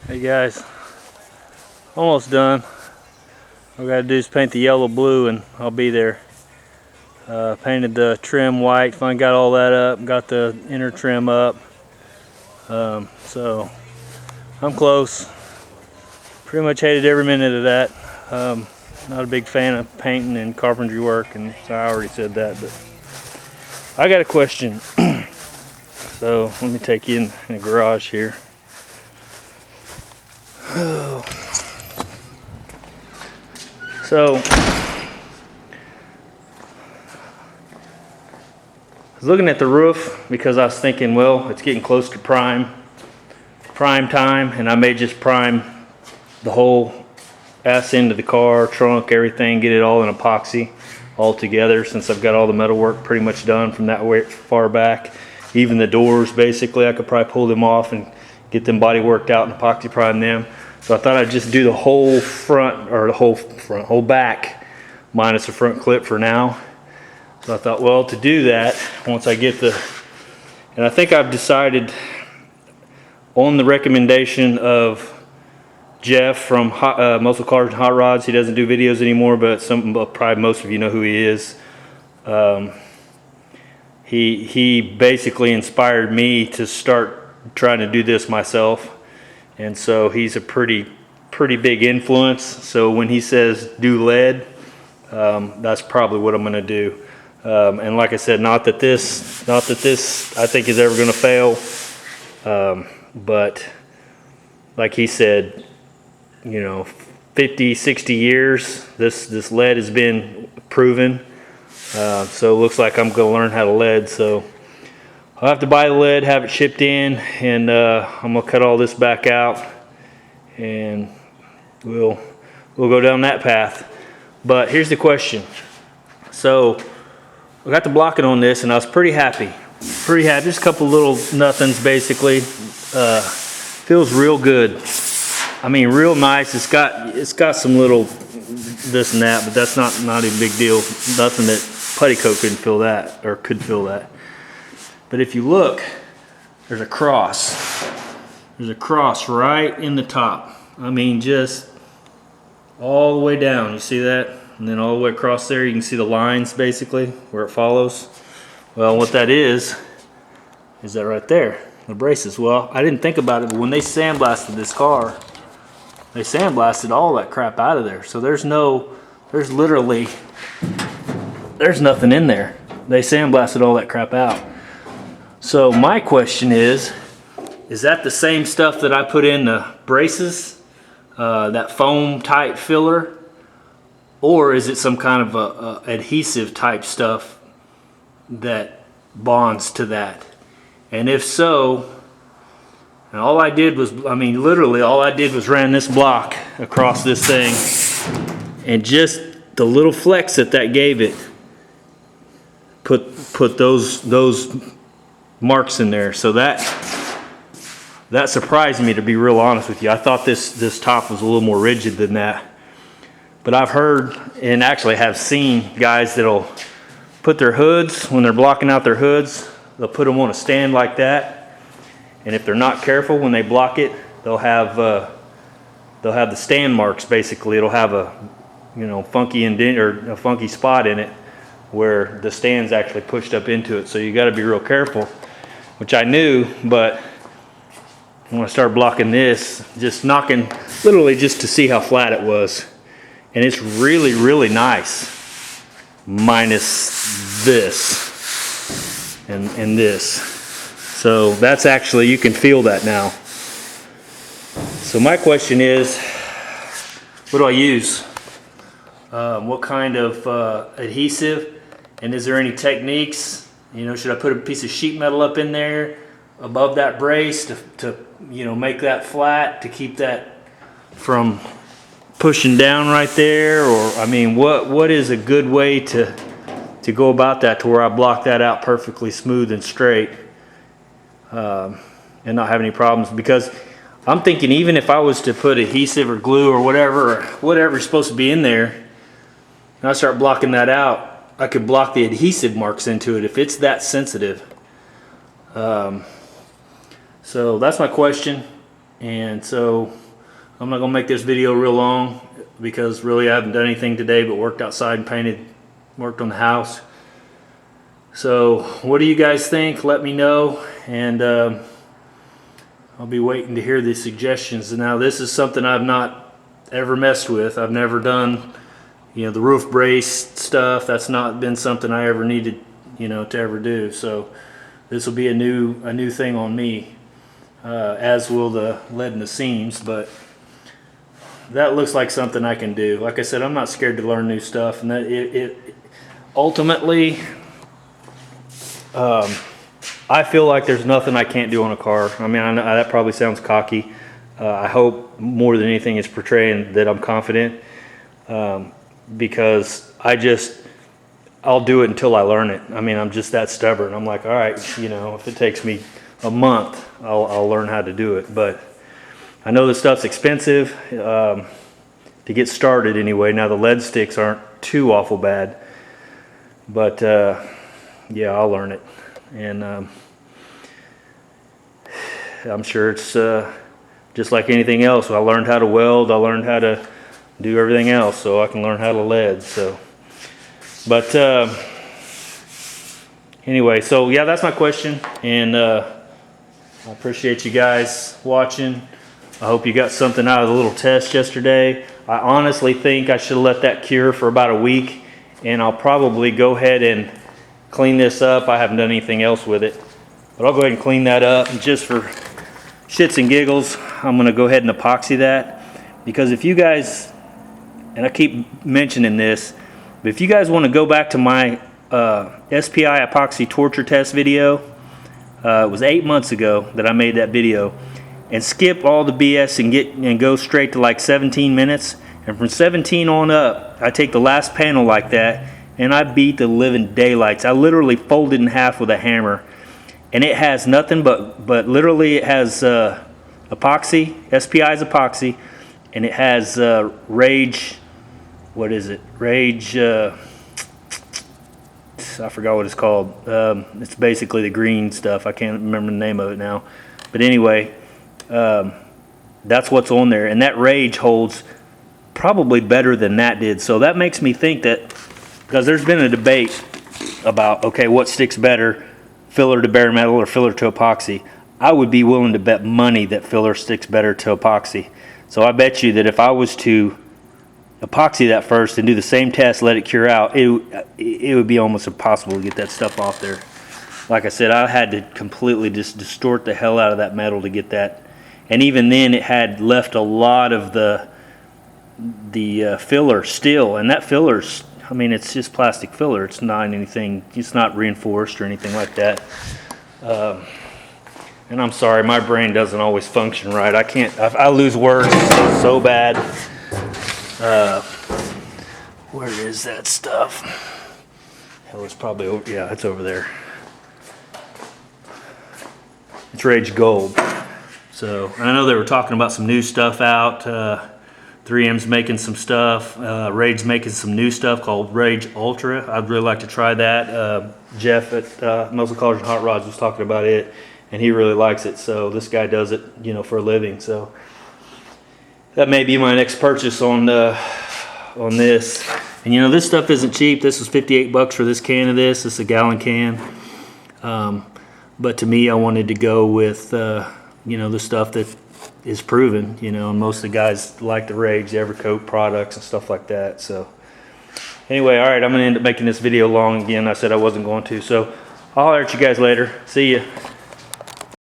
Hey guys, almost done. All I gotta do is paint the yellow blue and I'll be there. Painted the trim white, finally got all that up, got the inner trim up. So I'm close. Pretty much hated every minute of that. Not a big fan of painting and carpentry work, and so I already said that, but I got a question. So let me take you in the garage here. So I was looking at the roof because I was thinking, well, it's getting close to prime time, and I may just prime the whole ass end of the car, trunk, everything, get it all in epoxy all together, since I've got all the metal work pretty much done from that way far back. Even the doors, basically, I could probably pull them off and get them body worked out and epoxy prime them. So I thought I'd just do the whole front, or the whole back, minus the front clip for now. So I thought, well, to do that, once I get and I think I've decided, on the recommendation of Jeff from Muscle Cars and Hot Rods. He doesn't do videos anymore, but probably most of you know who he is. He basically inspired me to start trying to do this myself. And so he's a pretty big influence. So when he says do lead, that's probably what I'm going to do. And like I said, not that this I think is ever going to fail. But like he said, 50, 60 years, this lead has been proven. So it looks like I'm going to learn how to lead. So I'll have to buy the lead, have it shipped in, and I'm gonna cut all this back out, and we'll go down that path. But here's the question. So I got the blocking on this, and I was pretty happy. Just a couple little nothings, basically. Feels real good. I mean, real nice. It's got some little this and that, but that's not even a big deal. Nothing that putty coat couldn't fill that, or could fill that. But if you look, there's a cross. There's a cross right in the top. I mean, just all the way down. You see that? And then all the way across there, you can see the lines, basically, where it follows. Well, what that is that right there, the braces. Well, I didn't think about it, but when they sandblasted this car, they sandblasted all that crap out of there. So there's nothing in there. They sandblasted all that crap out. So my question is that the same stuff that I put in the braces, that foam type filler, or is it some kind of a adhesive type stuff that bonds to that? And if so, and all I did was, literally all I did was ran this block across this thing, and just the little flex that gave it, put those marks in there. So that surprised me, to be real honest with you. I thought this top was a little more rigid than that. But I've heard, and actually have seen, guys that'll put their hoods, when they're blocking out their hoods, they'll put them on a stand like that. And if they're not careful when they block it, they'll have the stand marks, basically. It'll have a funky indent or a funky spot in it where the stand's actually pushed up into it. So you got to be real careful, which I knew. But when I started blocking this, just knocking, literally just to see how flat it was, and it's really nice, minus this and this. So that's actually, you can feel that now. So my question is, what do I use? What kind of adhesive? And is there any techniques? Should I put a piece of sheet metal up in there above that brace to make that flat, to keep that from pushing down right there? Or what is a good way to go about that, to where I block that out perfectly smooth and straight, and not have any problems? Because I'm thinking, even if I was to put adhesive or glue or whatever's supposed to be in there, and I start blocking that out, I could block the adhesive marks into it if it's that sensitive. So that's my question. And so I'm not gonna make this video real long because really I haven't done anything today but worked outside and worked on the house. So what do you guys think? Let me know, and I'll be waiting to hear the suggestions. Now this is something I've not ever messed with. I've never done, you know, the roof brace stuff. That's not been something I ever needed, you know, to ever do. So this will be a new thing on me, as will the lead in the seams. But that looks like something I can do. Like I said, I'm not scared to learn new stuff, and that it ultimately, I feel like there's nothing I can't do on a car. I mean, I know that probably sounds cocky. I hope more than anything it's portraying that I'm confident, because I'll do it until I learn it. I mean, I'm just that stubborn. I'm like, all right, you know, if it takes me a month, I'll learn how to do it. But I know this stuff's expensive to get started anyway. Now the lead sticks aren't too awful bad, but yeah, I'll learn it. And I'm sure it's just like anything else. I learned how to weld. I learned how to do everything else, so I can learn how to lead. So, but anyway, so yeah, that's my question, and I appreciate you guys watching. I hope you got something out of the little test yesterday. I honestly think I should have let that cure for about a week, and I'll probably go ahead and clean this up. I haven't done anything else with it, but I'll go ahead and clean that up. And just for shits and giggles, I'm going to go ahead and epoxy that, because if you guys, and I keep mentioning this, but if you guys want to go back to my SPI epoxy torture test video, it was 8 months ago that I made that video, and skip all the BS and go straight to like 17 minutes, and from 17 on up, I take the last panel like that, and I beat the living daylights. I literally folded in half with a hammer, and it has nothing but literally it has epoxy, SPI's epoxy, and it has Rage, what is it? Rage, I forgot what it's called. It's basically the green stuff. I can't remember the name of it now. But anyway, that's what's on there, and that Rage holds probably better than that did. So that makes me think that, because there's been a debate about, okay, what sticks better, filler to bare metal or filler to epoxy. I would be willing to bet money that filler sticks better to epoxy. So I bet you that if I was to epoxy that first and do the same test, let it cure out, it would be almost impossible to get that stuff off there. Like I said, I had to completely just distort the hell out of that metal to get that. And even then, it had left a lot of the filler still, and that filler's, I mean, it's just plastic filler. It's not anything, it's not reinforced or anything like that. And I'm sorry, my brain doesn't always function right. I lose words so bad. Where is that stuff? Hell, it's probably over, yeah, it's over there. It's Rage Gold. So, I know they were talking about some new stuff out. 3M's making some stuff. Rage's making some new stuff called Rage Ultra. I'd really like to try that. Jeff at Muscle Cars and Hot Rods was talking about it, and he really likes it. So this guy does it, you know, for a living. So that may be my next purchase on this. And you know, this stuff isn't cheap. This was 58 bucks for this can of this. It's a gallon can. But to me, I wanted to go with you know, the stuff that is proven, you know, and most of the guys like the Rage, the Evercoat products and stuff like that. So anyway, all right, I'm gonna end up making this video long again. I said I wasn't going to, so I'll holler at you guys later. See ya.